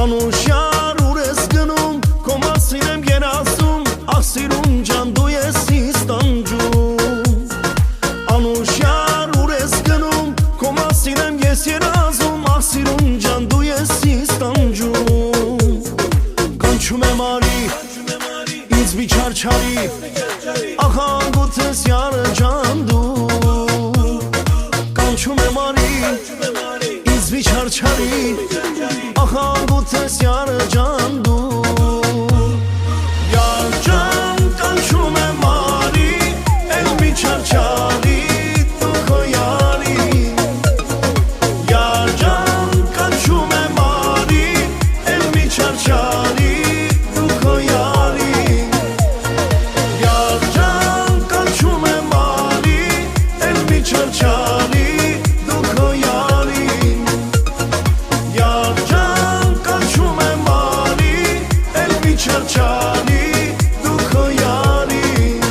Անուշյար ուր ես գնում, քո մասին եմ երազում, ախ սիրուն ջան դու ես ինձ տանջում։ Անուշյար ուր ես գնում, քո մասին եմ ես երազում, ախ սիրուն ջան դու ես ինձ տանջում։ Կանչում եմ արի, ինձ մի չարչարի, ախ անգութ ես յարը ջան դու։ Կանչում եմ արի, ինձ մի չարչարի, ախ անգութ ես յարը ջան դու։ Յար ջան կանչում եմ արի, էլ մի չարչարի դու քո յարին։ Յար ջան կանչում եմ արի, էլ մի չարչարի դու քո յարին։ Յար ջան կանչում եմ արի, էլ մի չարչարի դու քո յարին։ Յար ջան կանչում եմ արի, էլ մի չարչարի դու քո յարին։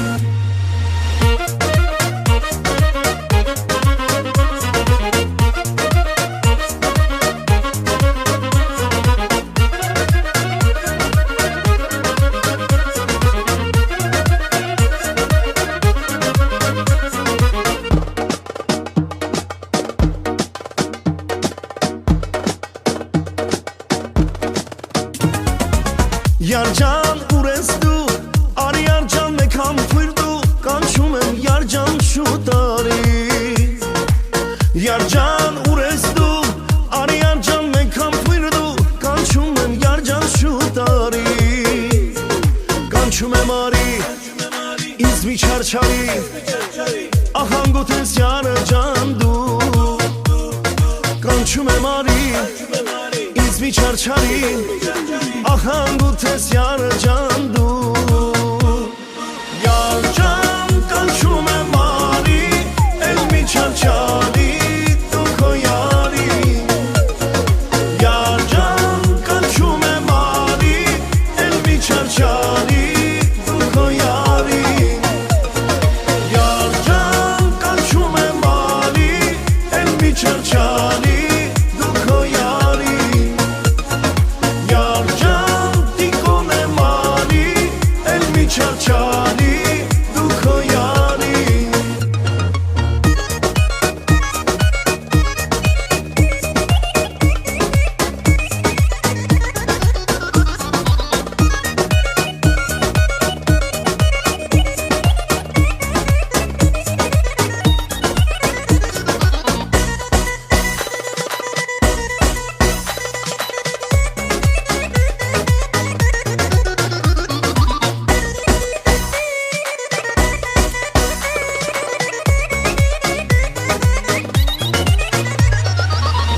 Յար ջան ուր ես դու, արի յար ջան մեկ համբույր դու, կանչում եմ յար ջան շուտ արի։ Յար ջան ուր ես դու, արի յար ջան մեկ համբույր դու, կանչում եմ յար ջան շուտ արի։ Կանչում եմ արի, ինձ մի չարչարի, ախ անգութ ես յարը ջան դու։ Կանչում եմ արի, ինձ մի չարչարի, ախ անգութ ես յարը ջան դու։ Յար ջան կանչում եմ արի, էլ մի չարչարի դու քո յարին։ Յար ջան կանչում եմ արի, էլ մի չարչարի դու քո յարին։ Յար ջան կանչում եմ արի, էլ մի չարչարի դու քո յարին։ Յար ջան տիկոն եմ արի, էլ մի չարչարի դու քո յարին։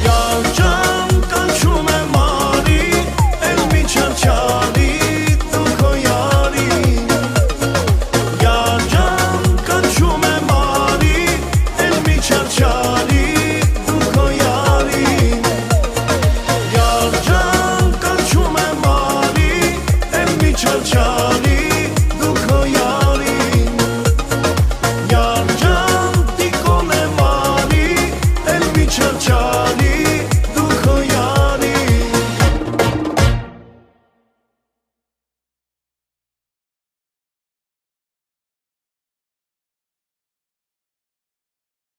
Յար ջան կանչում եմ արի, էլ մի չարչարի դու քո յարին։ Յար ջան կանչում եմ արի, էլ մի չարչարի դու քո յարին։ Յար ջան կանչում եմ արի, էլ մի չարչարի դու քո յարին։ Յար ջան տիկոն եմ արի, էլ մի չարչարի